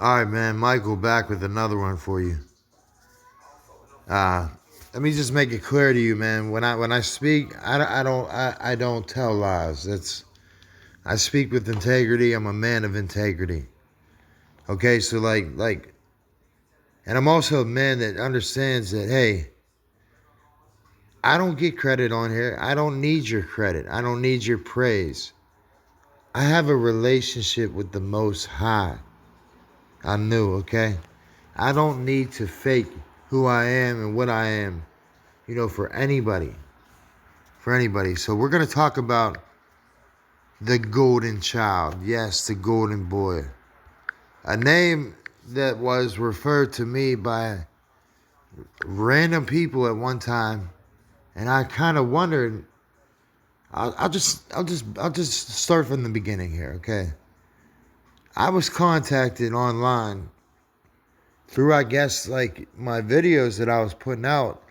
All right, man. Michael back with another one for you. Uh, Let me just make it clear to you, man. When I speak, I don't tell lies. I speak with integrity. I'm a man of integrity. Okay, so and I'm also a man that understands that. Hey, I don't get credit on here. I don't need your credit. I don't need your praise. I have a relationship with the Most High. I knew, okay? I don't need to fake who I am and what I am, for anybody. For anybody. So we're going to talk about the golden child. Yes, the golden boy. A name that was referred to me by random people at one time. And I kind of wondered, I'll just start from the beginning here, okay? I was contacted online through, I guess, like my videos that I was putting out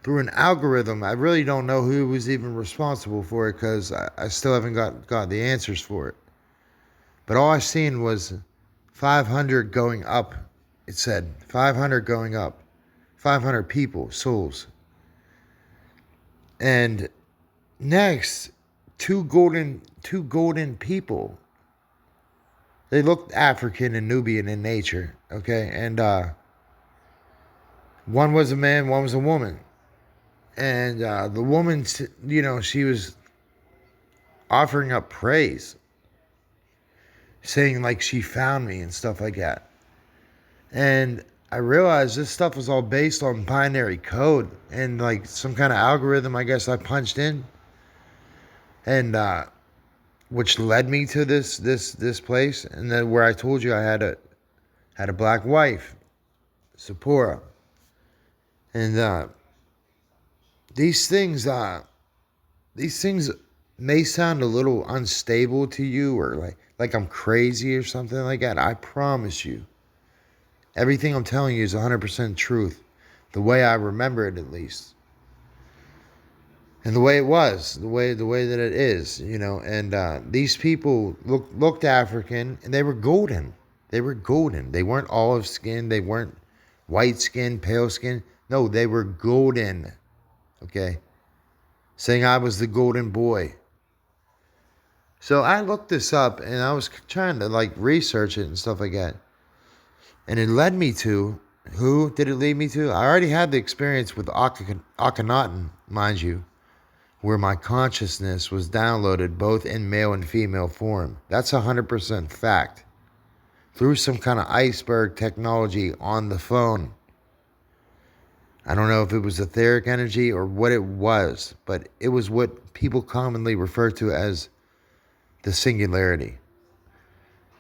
through an algorithm. I really don't know who was even responsible for it because I still haven't got the answers for it. But all I seen was 500 going up. It said 500 going up, 500 people, souls, and next two golden people. They looked African and Nubian in nature. Okay, and one was a man, one was a woman, and the woman, she was offering up praise, saying like she found me and stuff like that. And I realized this stuff was all based on binary code and like some kind of algorithm, I guess I punched in, and which led me to this place, and then where I told you I had a black wife, Sephora, and these things these things may sound a little unstable to you or like I'm crazy or something like that. I promise you, everything I'm telling you is 100% truth, the way I remember it at least. And the way it was, the way that it is, and these people looked African, and they were golden. They were golden. They weren't olive skin. They weren't white skin, pale skin. No, they were golden. Okay, saying I was the golden boy. So I looked this up, and I was trying to like research it and stuff like that, and it led me to who did it lead me to? I already had the experience with Akhenaten, mind you, where my consciousness was downloaded both in male and female form. That's 100% fact. Through some kind of iceberg technology on the phone. I don't know if it was etheric energy or what it was, but it was what people commonly refer to as the singularity.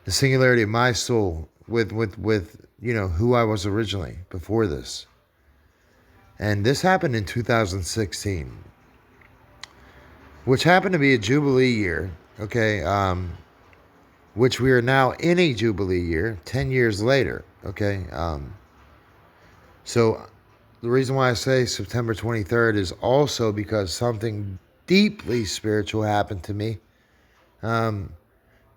The singularity of my soul with who I was originally before this. And this happened in 2016. Which happened to be a Jubilee year, okay, which we are now in a Jubilee year, 10 years later, okay. So the reason why I say September 23rd is also because something deeply spiritual happened to me,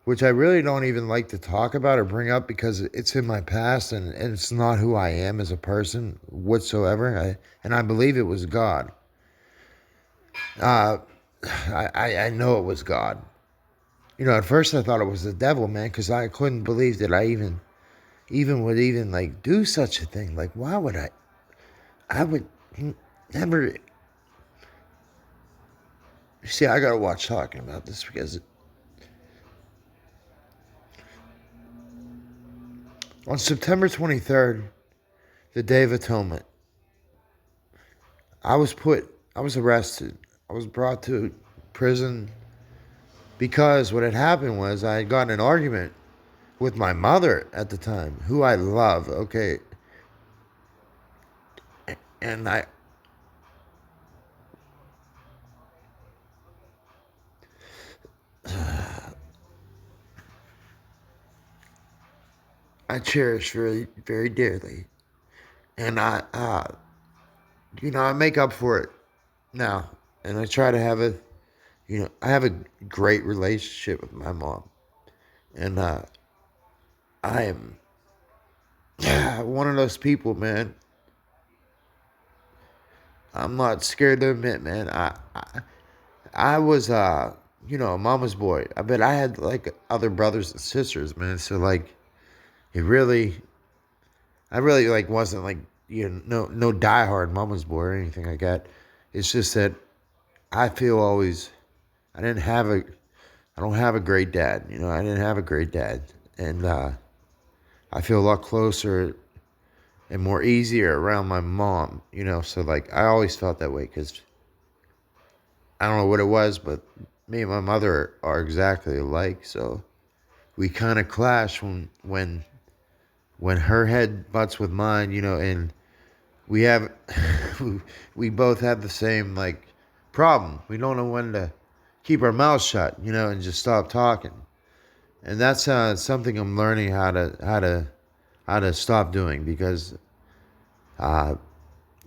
which I really don't even like to talk about or bring up because it's in my past and it's not who I am as a person whatsoever. And I believe it was God. Uh, I know it was God. At first I thought it was the devil, man, because I couldn't believe that I even would even like do such a thing. Like, why would I? I would never. See, I gotta watch talking about this because on September 23rd, the Day of Atonement, I was arrested. I was brought to prison because what had happened was I had gotten an argument with my mother at the time, who I love, okay, and I cherish very, very dearly. And I make up for it now. And I try to have I have a great relationship with my mom. And I am one of those people, man. I'm not scared to admit, man. I was, a mama's boy. I bet I had like other brothers and sisters, man. So like, it really, I really like wasn't like no diehard mama's boy or anything like that. It's just that I feel always I didn't have a I don't have a great dad. I didn't have a great dad, and I feel a lot closer and more easier around my mom. So like I always felt that way because I don't know what it was, but me and my mother are exactly alike. So we kind of clash when her head butts with mine, and we have we both have the same like problem. We don't know when to keep our mouths shut, and just stop talking. And that's something I'm learning how to stop doing because uh,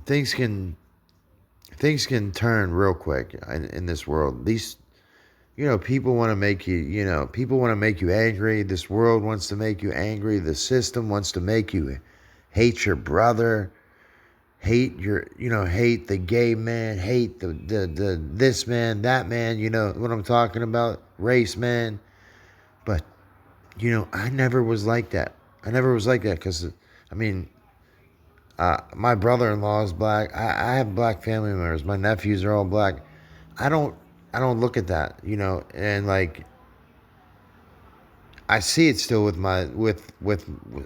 things can things can turn real quick in this world. These people want to make people want to make you angry. This world wants to make you angry. The system wants to make you hate your brother, hate the gay man, hate the this man, that man, what I'm talking about, race man. But I never was like that. I never was like that because I mean, my brother-in-law is black. I have black family members. My nephews are all black. I don't I don't look at that, and like I see it still with my with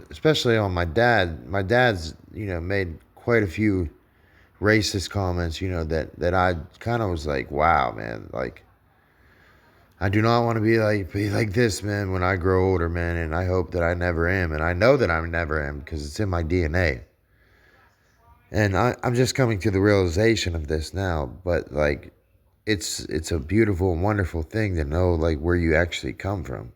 especially on my dad. My dad's made quite a few racist comments, that I kind of was like, wow, man, like I do not want to be like this, man, when I grow older, man, and I hope that I never am, and I know that I never am because it's in my DNA. And I'm just coming to the realization of this now, but like it's a beautiful and wonderful thing to know like where you actually come from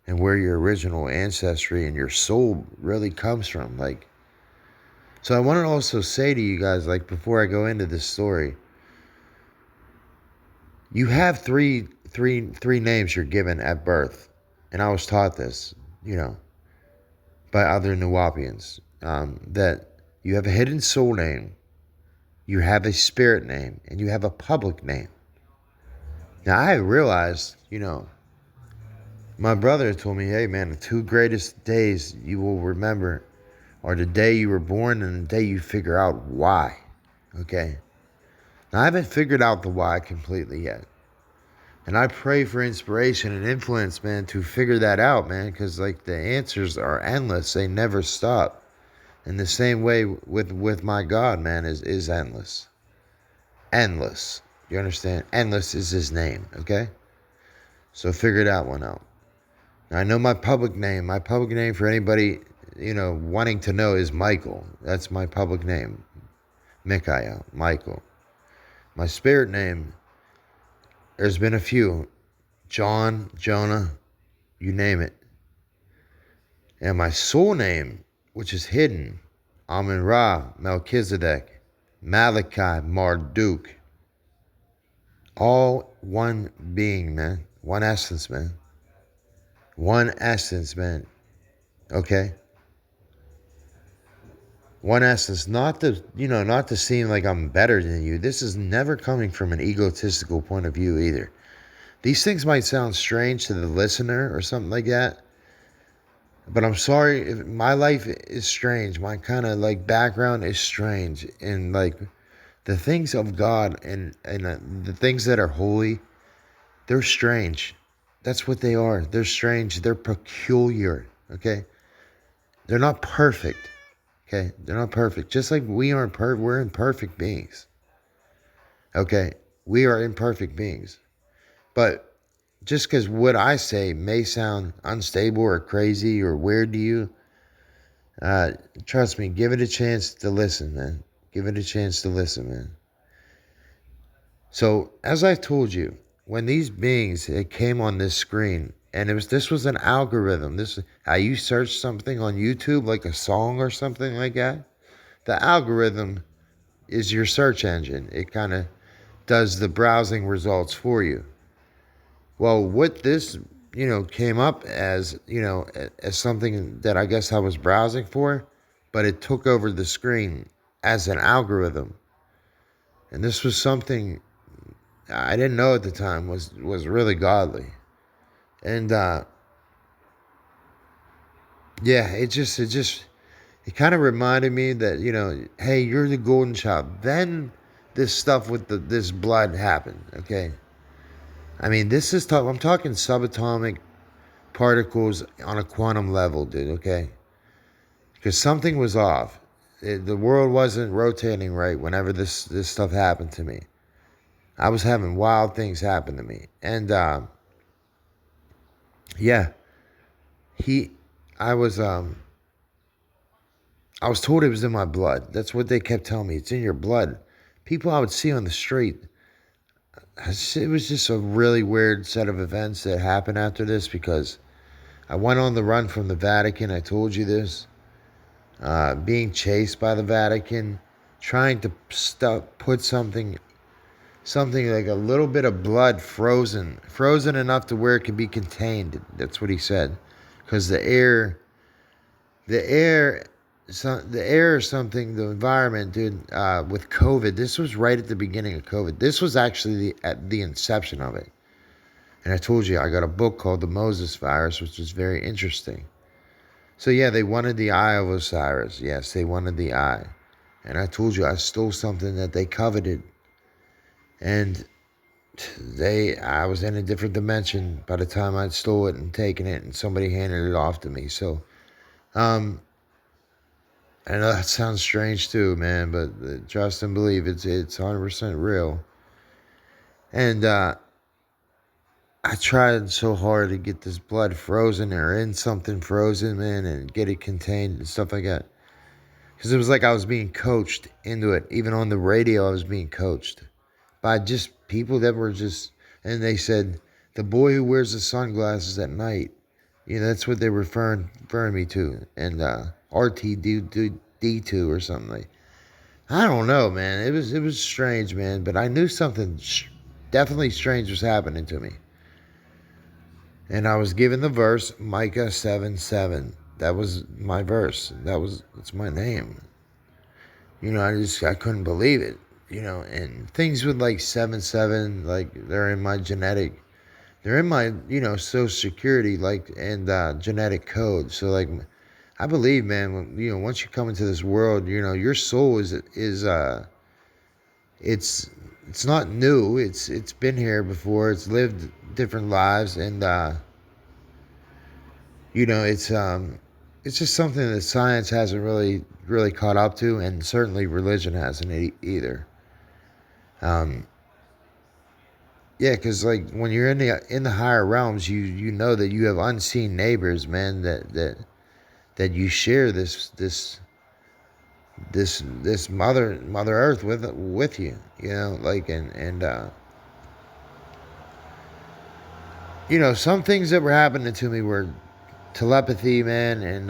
and where your original ancestry and your soul really comes from. Like, so I want to also say to you guys, like before I go into this story, you have three names you're given at birth, and I was taught this, by other Nuwapians, that you have a hidden soul name, you have a spirit name, and you have a public name. Now I realized, my brother told me, hey man, the two greatest days you will remember are the day you were born and the day you figure out why. Okay? Now I haven't figured out the why completely yet. And I pray for inspiration and influence, man, to figure that out, man, because like the answers are endless. They never stop. In the same way with my God, man, is endless. Endless. You understand? Endless is his name, okay? So figure that one out. Now, I know my public name. My public name for anybody, wanting to know is Michael. That's my public name. Mikael, Michael. My spirit name, there's been a few. John, Jonah, you name it. And my soul name, which is hidden, Amun Ra, Melchizedek, Malachi, Marduk. All one being, man. One essence, man. One essence, man. Okay? One essence. Not to seem like I'm better than you. This is never coming from an egotistical point of view either. These things might sound strange to the listener or something like that. But I'm sorry if my life is strange. My kind of like background is strange. And like the things of God and the things that are holy, they're strange. That's what they are. They're strange. They're peculiar. Okay? They're not perfect. Okay? They're not perfect. Just like we aren't we're imperfect beings. Okay? We are imperfect beings. But just because what I say may sound unstable or crazy or weird to you, trust me, give it a chance to listen, man. Give it a chance to listen, man. So, as I told you, when these beings it came on this screen, and this was an algorithm. This how you search something on YouTube, like a song or something like that. The algorithm is your search engine. It kind of does the browsing results for you. Well, what this came up as as something that I guess I was browsing for, but it took over the screen as an algorithm. And this was something I didn't know at the time was really godly. And yeah, it kind of reminded me that, hey, you're the golden child. Then this stuff with this blood happened, okay? I mean, this is tough. I'm talking subatomic particles on a quantum level, dude, okay? Because something was off. The world wasn't rotating right whenever this stuff happened to me. I was having wild things happen to me. And yeah, he I was I was told it was in my blood. That's what they kept telling me. It's in your blood. People I would see on the street. It was just a really weird set of events that happened after this because I went on the run from the Vatican. I told you this. Being chased by the Vatican, trying to put something like a little bit of blood frozen enough to where it could be contained. That's what he said, because the air, the air or something, the environment, dude. With COVID, this was right at the beginning of COVID. This was actually at the inception of it. And I told you I got a book called The Moses Virus, which is very interesting. So yeah, they wanted the eye of Osiris. Yes, they wanted the eye. And I told you I stole something that they coveted. And I was in a different dimension by the time I'd stole it and taken it, and somebody handed it off to me. So, I know that sounds strange too, man, but trust and believe it's 100% real. And I tried so hard to get this blood frozen or in something frozen, man, and get it contained and stuff like that. Because it was like I was being coached into it. Even on the radio, I was being coached by just people that were just, and they said, the boy who wears the sunglasses at night. That's what they were referring me to. And RTD2 or something like. I don't know, man. It was strange, man. But I knew something definitely strange was happening to me. And I was given the verse Micah 7:7. That was my verse. It's my name. I couldn't believe it. And things with like 7:7, like they're in my social security, like, and genetic code. So like, I believe, man, once you come into this world, your soul is it's not new. It's been here before. It's lived different lives, and it's just something that science hasn't really caught up to, and certainly religion hasn't either. Yeah, because like when you're in the higher realms, you know that you have unseen neighbors, man. That you share this mother Earth with you. Like and some things that were happening to me were telepathy, man, and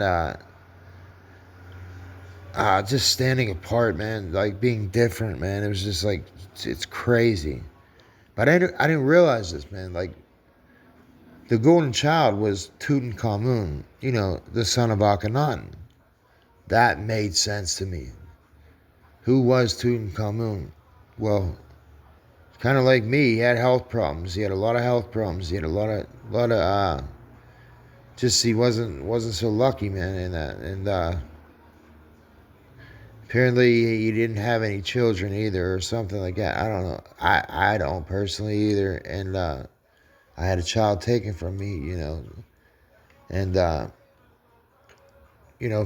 just standing apart, man, like being different, man. It was just like it's crazy. But I didn't realize this, man. Like, the golden child was Tutankhamun, the son of Akhenaten. That made sense to me. Who was Tutankhamun? Well, kind of like me, he had health problems. He had a lot of health problems. He had a lot of just he wasn't so lucky, man, in that. And apparently he didn't have any children either, or something like that. I don't know. I don't personally either. And I had a child taken from me, and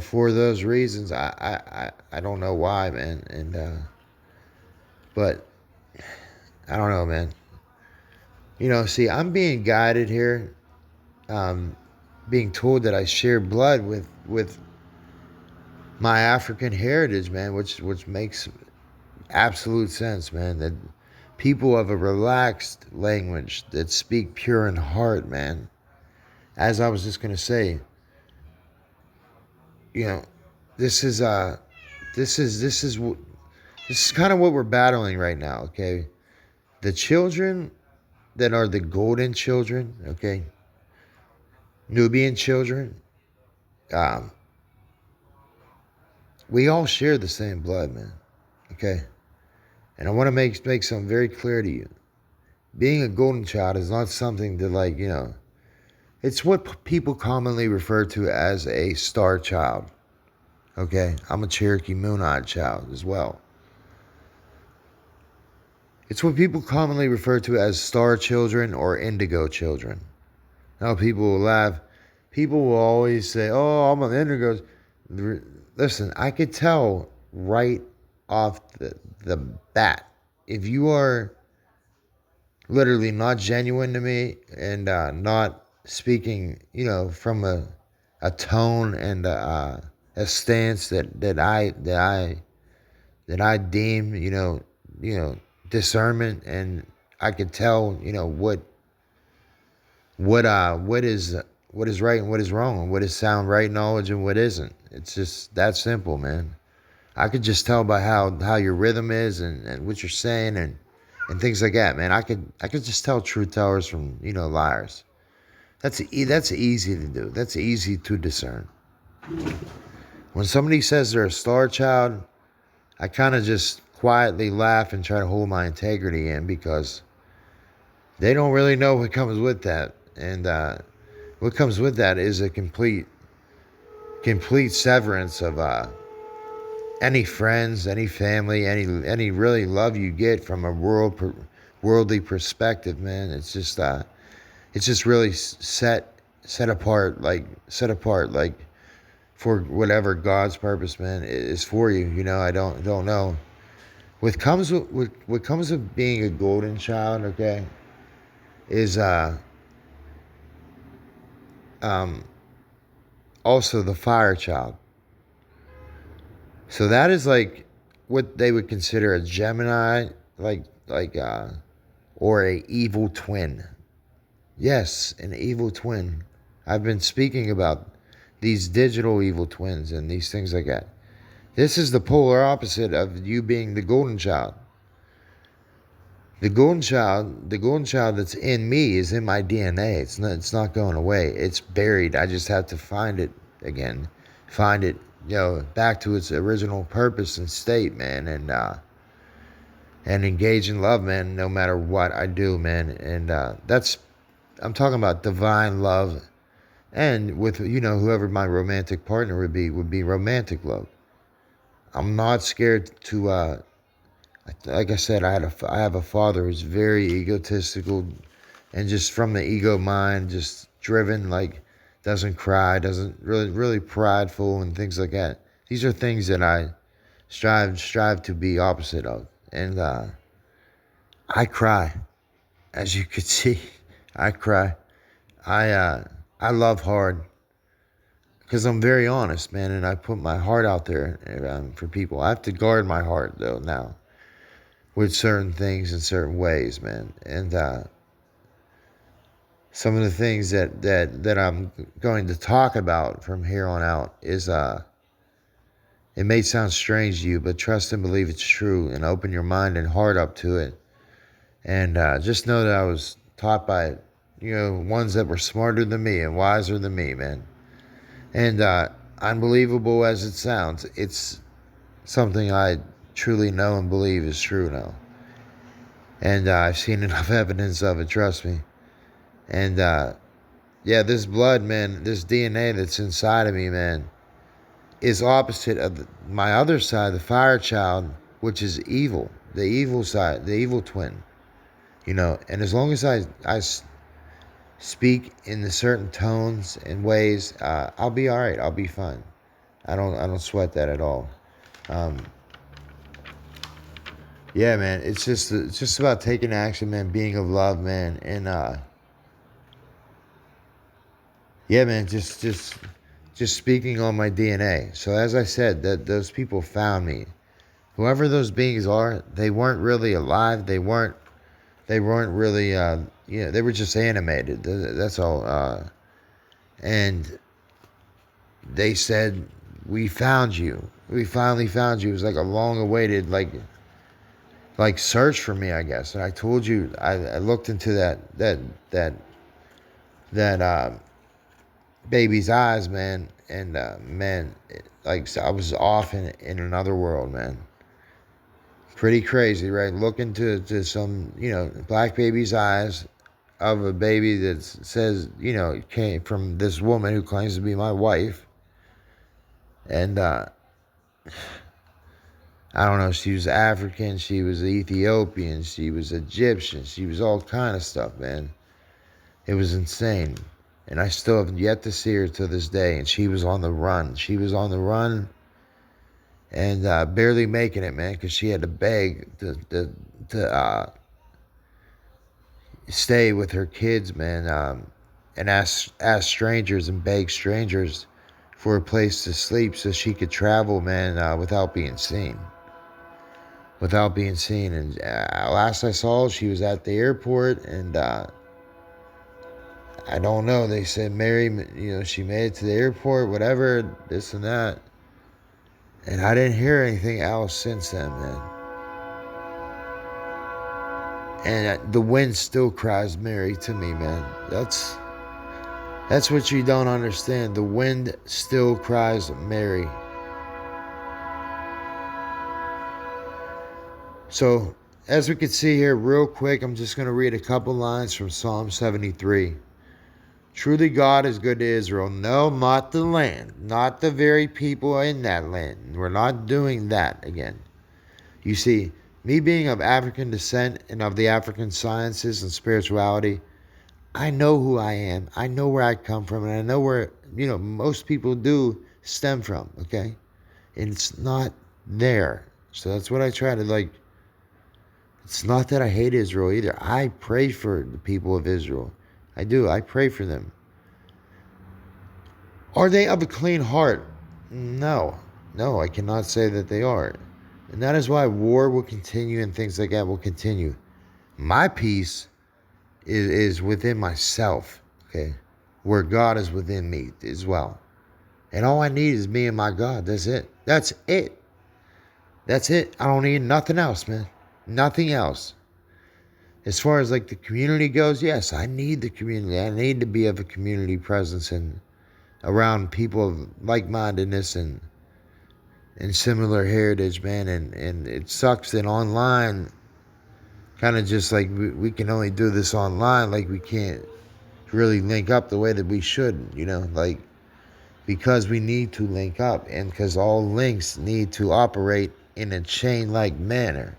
for those reasons, I don't know why, man, and but I don't know, man. See, I'm being guided here, being told that I share blood with my African heritage, man, which makes absolute sense, man. That people have a relaxed language that speak pure in heart, man. As I was just gonna say, this is this is this is this is kind of what we're battling right now. Okay, the children that are the golden children, okay, Nubian children, um, we all share the same blood, man. Okay? And I want to make something very clear to you. Being a golden child is not something to, like, it's what people commonly refer to as a star child. Okay? I'm a Cherokee Moon-eyed child as well. It's what people commonly refer to as star children or indigo children. Now people will laugh. People will always say, "Oh, I'm an indigo." Listen, I could tell right off the bat if you are literally not genuine to me and not speaking, from a tone and a stance that I deem, discernment, and I could tell, what is right and what is wrong, and what is sound right knowledge and what isn't. It's just that simple, man. I could just tell by how your rhythm is and what you're saying and things like that, man. I could just tell truth tellers from, liars. That's easy to do. That's easy to discern. When somebody says they're a star child, I kind of just quietly laugh and try to hold my integrity in, because they don't really know what comes with that. And what comes with that is a complete severance of any friends, any family, any really love you get from a worldly perspective, man. It's just really set apart, like for whatever God's purpose, man, is for you. I don't know. What comes with being a golden child, okay, is um also the fire child. So that is like what they would consider a Gemini, or a evil twin. Yes, an evil twin. I've been speaking about these digital evil twins and these things like that. This is the polar opposite of you being the golden child. The golden child that's in me is in my DNA. It's not going away. It's buried. I just have to find it again. Find it, back to its original purpose and state, man, and engage in love, man, no matter what I do, man. And I'm talking about divine love, and with, whoever my romantic partner would be romantic love. I'm not scared to like I said, I have a father who's very egotistical and just from the ego mind, just driven, like doesn't cry, doesn't really prideful and things like that. These are things that I strive to be opposite of. And I cry, as you could see. I cry. I love hard because I'm very honest, man, and I put my heart out there for people. I have to guard my heart though now, with certain things in certain ways, man. And some of the things that I'm going to talk about from here on out is it may sound strange to you, but trust and believe it's true, and open your mind and heart up to it. And just know that I was taught by, ones that were smarter than me and wiser than me, man. And unbelievable as it sounds, it's something I truly know and believe is true now. And I've seen enough evidence of it, trust me. And yeah, this blood, man, this DNA that's inside of me, man, is opposite of my other side, the fire child, which is evil, the evil side, the evil twin. And as long as I speak in the certain tones and ways, I'll be all right. I'll be fine. I don't sweat that at all. Yeah, man, it's just about taking action, man, being of love, man, and yeah, man, just speaking on my DNA. So as I said, that those people found me. Whoever those beings are, they weren't really alive. They weren't really they were just animated. That's all. And they said, "We found you. We finally found you." It was like a long-awaited, like search for me, I guess. And I told you, I looked into that baby's eyes, man. And man, like I was off in another world, man. Pretty crazy, right? Looking to some, black baby's eyes of a baby that says, it came from this woman who claims to be my wife. And I don't know, she was African, she was Ethiopian, she was Egyptian, she was all kind of stuff, man. It was insane. And I still have yet to see her to this day. And she was on the run. She was on the run and barely making it, man, because she had to beg to stay with her kids, man, and ask strangers and beg strangers for a place to sleep so she could travel, man, without being seen. Without being seen. And last I saw, she was at the airport, and I don't know. They said Mary, she made it to the airport, whatever, this and that. And I didn't hear anything else since then, man. And the wind still cries Mary to me, man. That's what you don't understand. The wind still cries Mary. So, as we can see here, real quick, I'm just going to read a couple lines from Psalm 73. Truly God is good to Israel. No, not the land. Not the very people in that land. We're not doing that again. You see, me being of African descent and of the African sciences and spirituality, I know who I am. I know where I come from. And I know where, most people do stem from, okay? And it's not there. So that's what I try to, it's not that I hate Israel either. I pray for the people of Israel. I do. I pray for them. Are they of a clean heart? No. No, I cannot say that they are. And that is why war will continue and things like that will continue. My peace is within myself, okay? Where God is within me as well. And all I need is me and my God. That's it. That's it. That's it. I don't need nothing else, man. Nothing else. As far as the community goes, yes, I need the community. I need to be of a community presence and around people of like-mindedness and similar heritage, man. And it sucks that online, kind of just we can only do this online, we can't really link up the way that we should, because we need to link up and because all links need to operate in a chain-like manner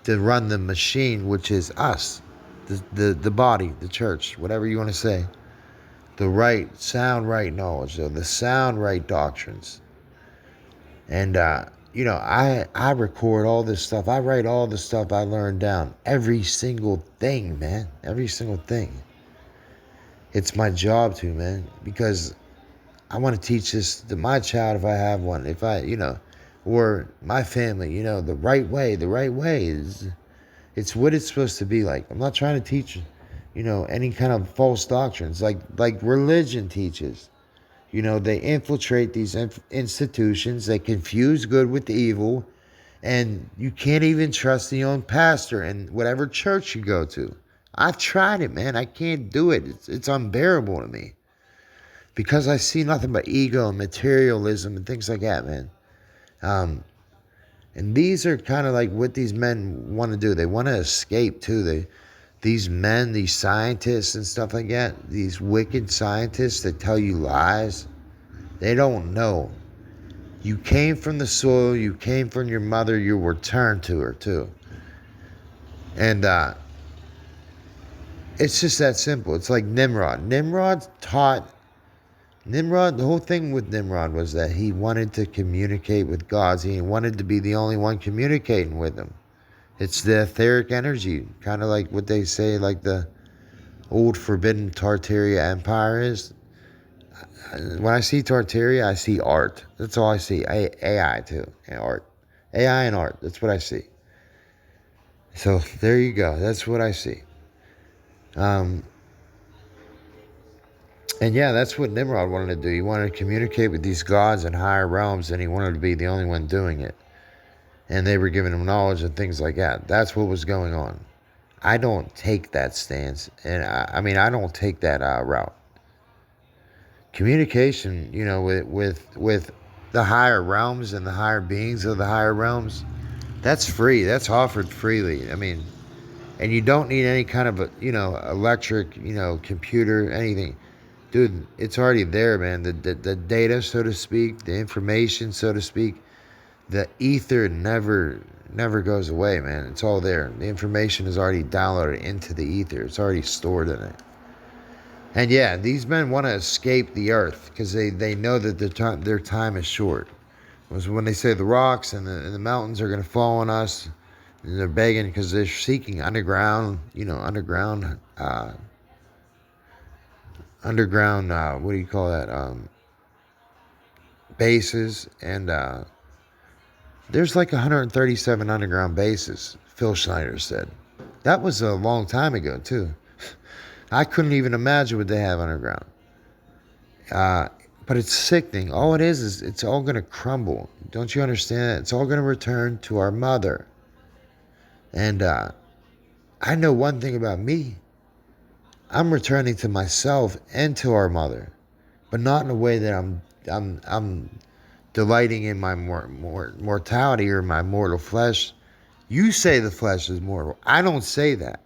to run the machine, which is us, the body, the church, whatever you want to say. The right, sound right knowledge, the sound right doctrines. And, I record all this stuff. I write all the stuff I learned down. Every single thing, man. Every single thing. It's my job to, man, because I want to teach this to my child if I have one. If I, or my family, the right way. The right way it's what it's supposed to be like. I'm not trying to teach, any kind of false doctrines like religion teaches. They infiltrate these institutions. They confuse good with evil. And you can't even trust your own pastor in whatever church you go to. I've tried it, man. I can't do it. It's unbearable to me. Because I see nothing but ego and materialism and things like that, man. And these are kind of what these men want to do. They want to escape too. These men, these scientists and stuff like that, these wicked scientists that tell you lies, they don't know. You came from the soil, you came from your mother, you were turned to her too. And it's just that simple. It's like Nimrod. The whole thing with Nimrod was that he wanted to communicate with gods. He wanted to be the only one communicating with them. It's the etheric energy, kind of like what they say, the old forbidden Tartaria Empire is. When I see Tartaria, I see art. That's all I see. AI too, and art. AI and art. That's what I see. So there you go. That's what I see. And yeah, that's what Nimrod wanted to do. He wanted to communicate with these gods in higher realms, and he wanted to be the only one doing it. And they were giving him knowledge and things like that. That's what was going on. I don't take that stance. And I don't take that route. communication, with the higher realms and the higher beings of the higher realms, that's free. That's offered freely. I mean, and you don't need any kind of electric, computer, anything. Dude, it's already there, man. The data, so to speak, the information, so to speak, the ether never goes away, man. It's all there. The information is already downloaded into the ether. It's already stored in it. And yeah, these men want to escape the earth because they know that their time is short. It was when they say the rocks and the mountains are going to fall on us, and they're begging because they're seeking underground, what do you call that? Bases. And there's like 137 underground bases, Phil Schneider said. That was a long time ago, too. I couldn't even imagine what they have underground. But it's sickening. All it is it's all going to crumble. Don't you understand? It's all going to return to our mother. And I know one thing about me. I'm returning to myself and to our mother, but not in a way that I'm delighting in my mortality or my mortal flesh. You say the flesh is mortal. I don't say that.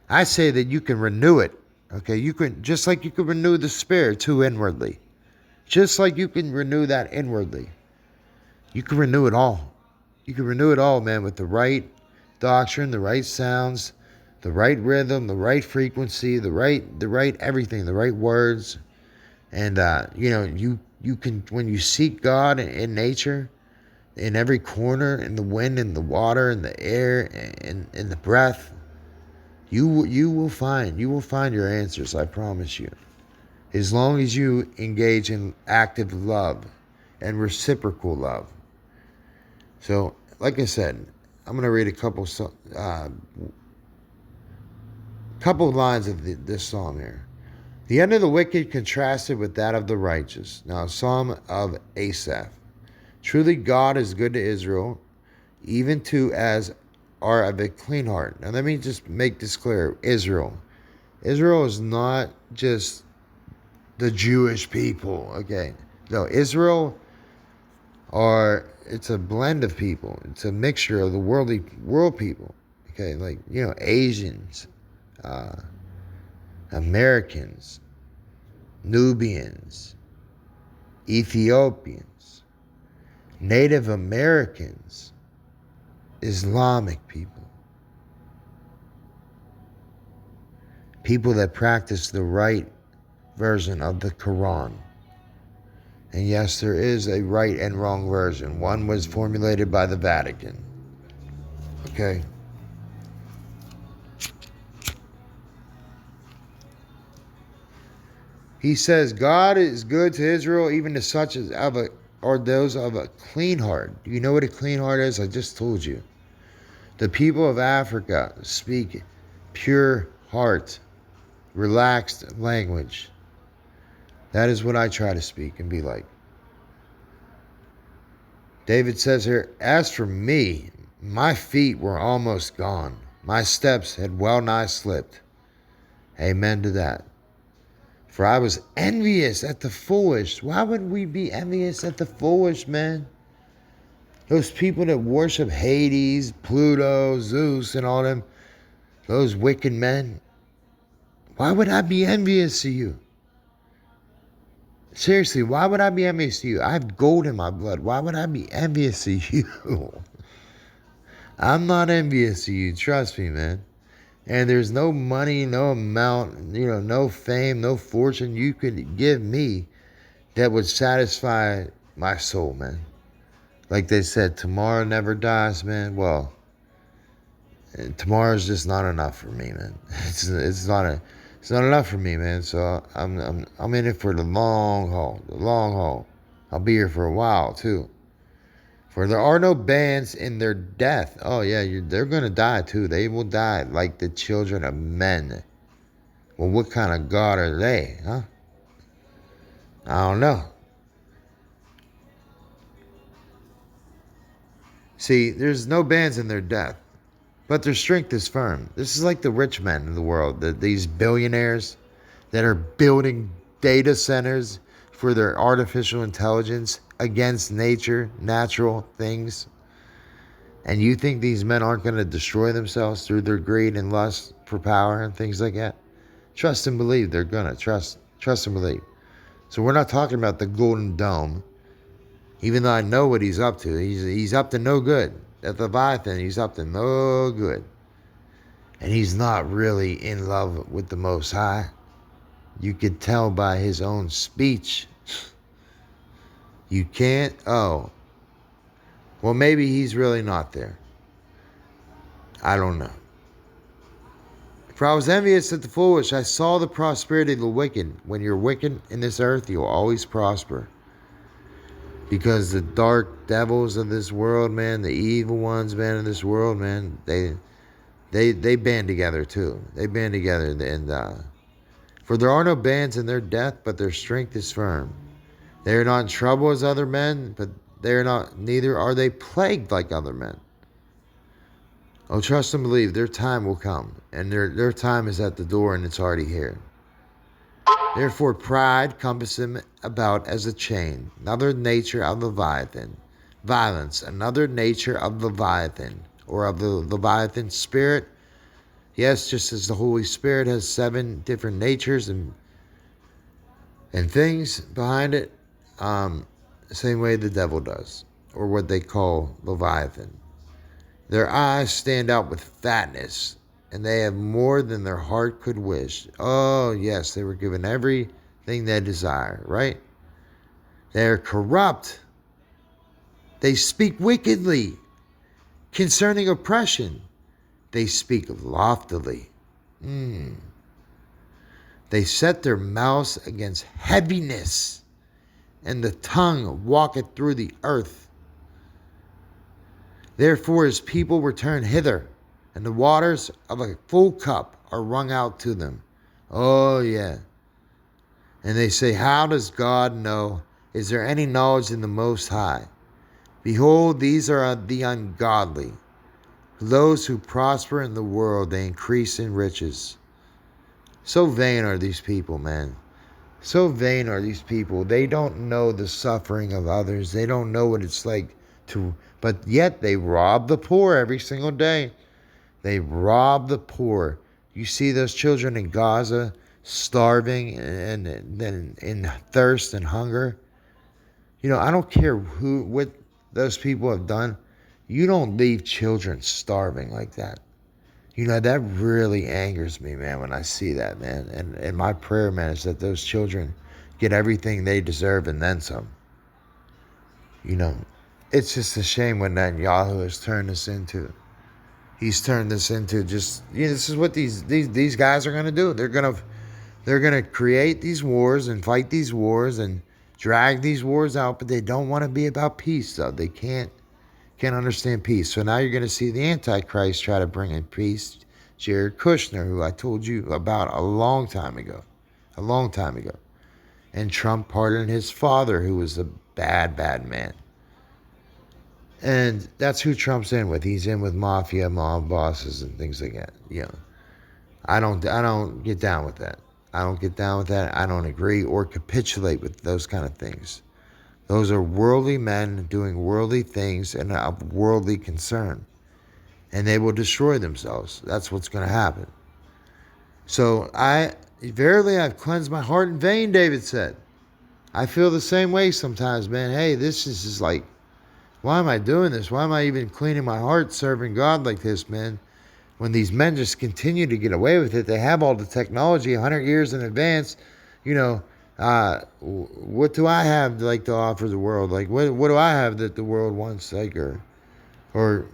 I say that you can renew it. Okay, you can, just like you can renew the spirit too inwardly. Just like you can renew that inwardly. You can renew it all. You can renew it all, man, with the right doctrine, the right sounds, the right rhythm, the right frequency, the right everything, the right words. And you can, when you seek God in nature, in every corner, in the wind, in the water, in the air, in the breath, you will find your answers, I promise you. As long as you engage in active love and reciprocal love. So, like I said, I'm going to read a couple lines of this psalm here. The end of the wicked contrasted with that of the righteous. Now, a psalm of Asaph. Truly God is good to Israel, even to as are of a clean heart. Now, let me just make this clear. Israel is not just the Jewish people, okay? No, Israel it's a blend of people. It's a mixture of the world people, okay? Like, Asians, Americans, Nubians, Ethiopians, Native Americans, Islamic people, people that practice the right version of the Quran. And yes, there is a right and wrong version. One was formulated by the Vatican. Okay? He says, God is good to Israel, even to such as are those of a clean heart. Do you know what a clean heart is? I just told you. The people of Africa speak pure heart, relaxed language. That is what I try to speak and be like. David says here, as for me, my feet were almost gone. My steps had well nigh slipped. Amen to that. For I was envious at the foolish. Why would we be envious at the foolish, man? Those people that worship Hades, Pluto, Zeus, and all them, those wicked men. Why would I be envious of you? Seriously, why would I be envious of you? I have gold in my blood. Why would I be envious of you? I'm not envious of you. Trust me, man. And there's no money, no amount, no fame, no fortune you could give me that would satisfy my soul, man. Like they said, tomorrow never dies, man. Well, tomorrow's just not enough for me, man. It's not enough for me, man. So I'm in it for the long haul. The long haul. I'll be here for a while too. For there are no bands in their death. Oh yeah, they're gonna die too. They will die like the children of men. Well, what kind of God are they, huh? I don't know. See, there's no bands in their death, but their strength is firm. This is like the rich men in the world, these billionaires that are building data centers, for their artificial intelligence against nature, natural things. And you think these men aren't going to destroy themselves through their greed and lust for power and things like that? Trust and believe they're going to. Trust and believe. So we're not talking about the Golden Dome, even though I know what he's up to. He's up to no good. That Leviathan, he's up to no good. And he's not really in love with the Most High. You could tell by his own speech. You can't? Oh. Well, maybe he's really not there. I don't know. For I was envious at the foolish. I saw the prosperity of the wicked. When you're wicked in this earth, you'll always prosper. Because the dark devils of this world, man, the evil ones, man, in this world, man, they band together too. They band together, and for there are no bands in their death, but their strength is firm. They are not in trouble as other men, but they are not. Neither are they plagued like other men. Oh, trust and believe, their time will come, and their time is at the door, and it's already here. Therefore pride compassed him about as a chain, another nature of Leviathan. Violence, another nature of Leviathan, or of the Leviathan spirit. Yes, just as the Holy Spirit has 7 different natures and things behind it, same way the devil does, or what they call Leviathan. Their eyes stand out with fatness, and they have more than their heart could wish. Oh, yes, they were given everything they desire, right? They are corrupt. They speak wickedly. Concerning oppression, they speak loftily. They set their mouths against heaviness, and the tongue walketh through the earth. Therefore his people return hither, and the waters of a full cup are wrung out to them. Oh, yeah. And they say, how does God know? Is there any knowledge in the Most High? Behold, these are the ungodly. Those who prosper in the world, they increase in riches. So vain are these people, man. So vain are these people. They don't know the suffering of others. They don't know what it's like to, but yet they rob the poor every single day. They rob the poor. You see those children in Gaza starving and in thirst and hunger. You know, I don't care what those people have done. You don't leave children starving like that. You know, that really angers me, man, when I see that, man. And my prayer, man, is that those children get everything they deserve and then some. You know, it's just a shame what Netanyahu has turned this into. He's turned this into just, you know, this is what these guys are going to do. They're going to create these wars and fight these wars and drag these wars out, but they don't want to be about peace, though. They can't understand peace. So now you're going to see the Antichrist try to bring in peace. Jared Kushner, who I told you about a long time ago. And Trump pardoned his father, who was a bad, bad man. And that's who Trump's in with. He's in with mafia, mob bosses, and things like that. You know, I don't get down with that. I don't agree or capitulate with those kind of things. Those are worldly men doing worldly things and of worldly concern. And they will destroy themselves. That's what's going to happen. So verily I've cleansed my heart in vain, David said. I feel the same way sometimes, man. Hey, this is just like, why am I doing this? Why am I even cleaning my heart serving God like this, man? When these men just continue to get away with it, they have all the technology 100 years in advance, you know. What do I have to offer the world? Like, what do I have that the world wants? Like, or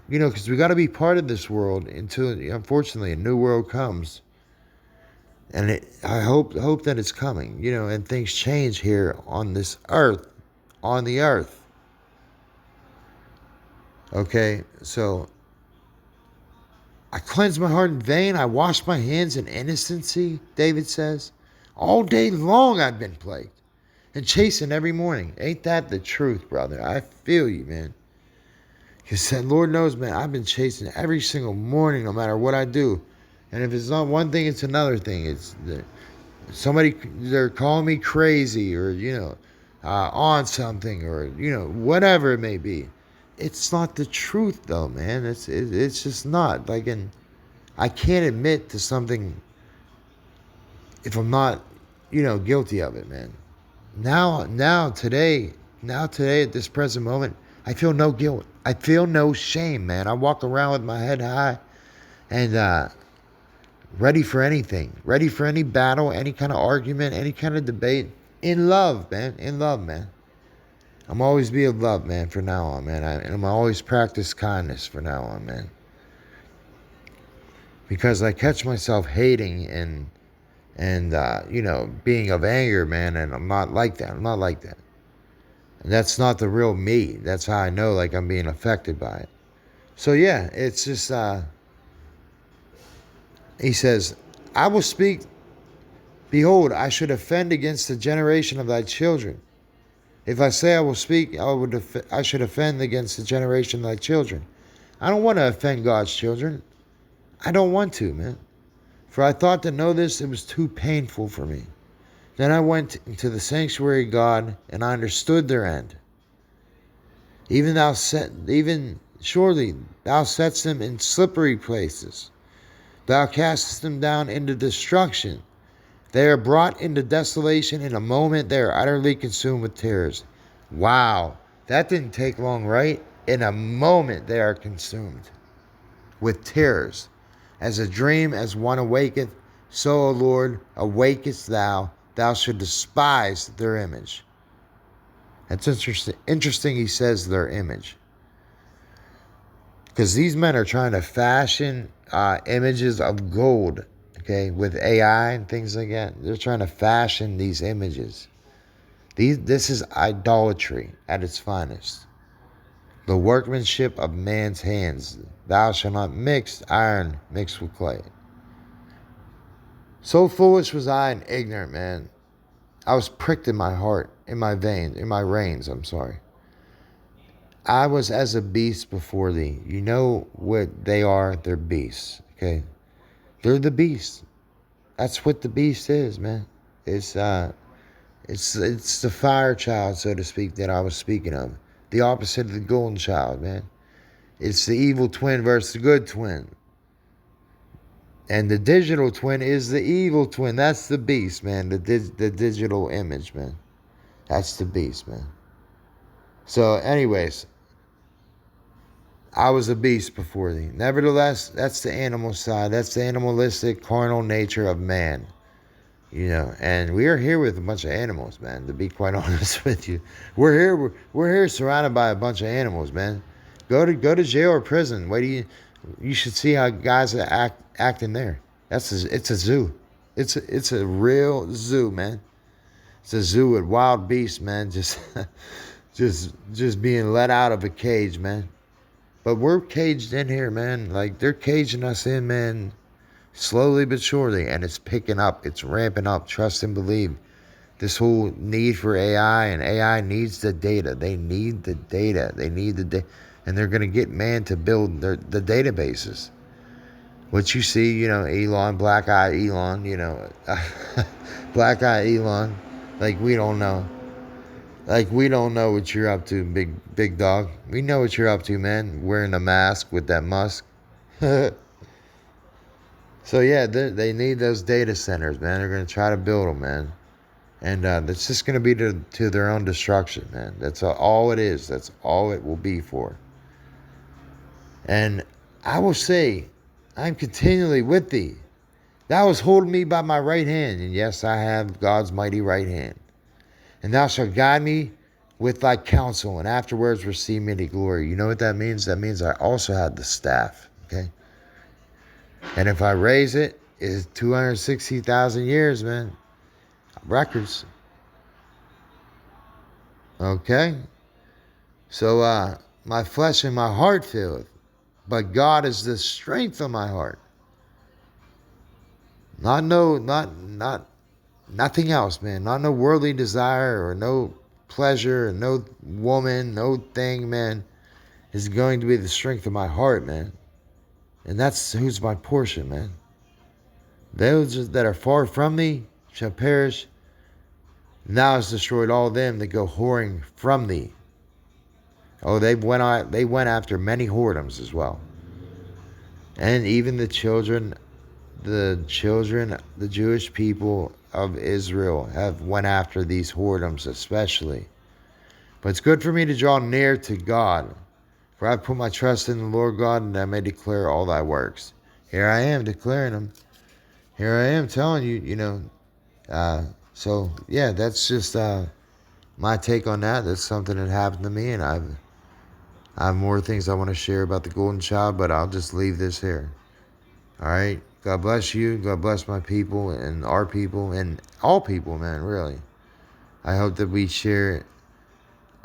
you know, because we got to be part of this world until, unfortunately, a new world comes. And I hope that it's coming, you know, and things change here on this earth, on the earth. Okay, so I cleansed my heart in vain. I washed my hands in innocency, David says. All day long I've been plagued and chastened every morning. Ain't that the truth, brother? I feel you, man. Because Lord knows, man, I've been chastened every single morning no matter what I do. And if it's not one thing, it's another thing. They're calling me crazy, or, you know, on something, or whatever it may be. It's not the truth though, man. It's just not like, and I can't admit to something if I'm not guilty of it, man. Now today at this present moment, I feel no guilt. I feel no shame, man. I walk around with my head high and ready for anything, ready for any battle, any kind of argument, any kind of debate. In love, man. In love, man. I'm always be in love, man, from now on, man. And I'm always practice kindness from now on, man. Because I catch myself hating and being of anger, man, and I'm not like that. I'm not like that. And that's not the real me. That's how I know, like, I'm being affected by it. So yeah, it's just he says, I will speak, behold, I should offend against the generation of thy children. If I say I will speak, I should offend against the generation of thy children. I don't want to offend God's children. I don't want to, man. For I thought to know this, it was too painful for me. Then I went into the sanctuary of God, and I understood their end. Even surely thou setst them in slippery places. Thou castest them down into destruction. They are brought into desolation. In a moment they are utterly consumed with terrors. Wow, that didn't take long, right? In a moment they are consumed with terrors. As a dream, as one awaketh, so, O Lord, awakest thou. Thou should despise their image. That's interesting he says their image. Because these men are trying to fashion images of gold, okay, with AI and things like that. They're trying to fashion these images. This is idolatry at its finest. The workmanship of man's hands. Thou shalt not mix iron mixed with clay. So foolish was I and ignorant, man. I was pricked in my heart, in my veins, in my reins, I'm sorry. I was as a beast before thee. You know what they are? They're beasts, okay? They're the beast. That's what the beast is, man. It's the fire child, so to speak, that I was speaking of. The opposite of the golden child, man. It's the evil twin versus the good twin. And the digital twin is the evil twin. That's the beast, man. The digital image, man. That's the beast, man. So, anyways, I was a beast before thee. Nevertheless, that's the animal side. That's the animalistic, carnal nature of man. And we are here with a bunch of animals, man, to be quite honest with you. We're here surrounded by a bunch of animals, man. Go to jail or prison. You should see how guys are acting there. It's a zoo. It's a real zoo, man. It's a zoo with wild beasts, man. Just being let out of a cage, man. But we're caged in here, man. Like, they're caging us in, man, slowly but surely. And it's picking up. It's ramping up. Trust and believe. This whole need for AI, and AI needs the data. They need the data. And they're going to get man to build the databases. What you see, Elon, Black Eye Elon, Black Eye Elon. Like, we don't know. Like, we don't know what you're up to, big dog. We know what you're up to, man. Wearing a mask with that Musk. So, yeah, they need those data centers, man. They're going to try to build them, man. And it's just going to be to their own destruction, man. That's all it is. That's all it will be for. And I will say, I'm continually with thee. Thou hast holding me by my right hand. And yes, I have God's mighty right hand. And thou shalt guide me with thy counsel, and afterwards receive me to glory. You know what that means? That means I also have the staff, okay? And if I raise it, it's 260,000 years, man. Records. Okay? So, my flesh and my heart faileth, but God is the strength of my heart. Nothing else, man. Not no worldly desire or no pleasure or no woman, no thing, man, is going to be the strength of my heart, man. And that's who's my portion, man. Those that are far from thee shall perish, Thou hast destroyed all them that go whoring from thee. Oh, they went after many whoredoms as well. And even the Jewish people of Israel have went after these whoredoms especially. But it's good for me to draw near to God, for I have put my trust in the Lord God, and I may declare all thy works. Here I am declaring them. Here I am telling you, so yeah, that's just my take on that. That's something that happened to me, and I have more things I want to share about the Golden Child, but I'll just leave this here. All right. God bless you. God bless my people and our people and all people, man, really. I hope that we share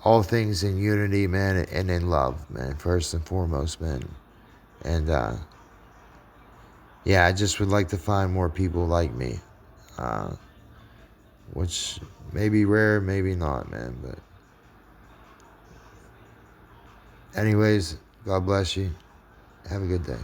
all things in unity, man, and in love, man, first and foremost, man. And, yeah, I just would like to find more people like me, which may be rare, maybe not, man. But anyways, God bless you. Have a good day.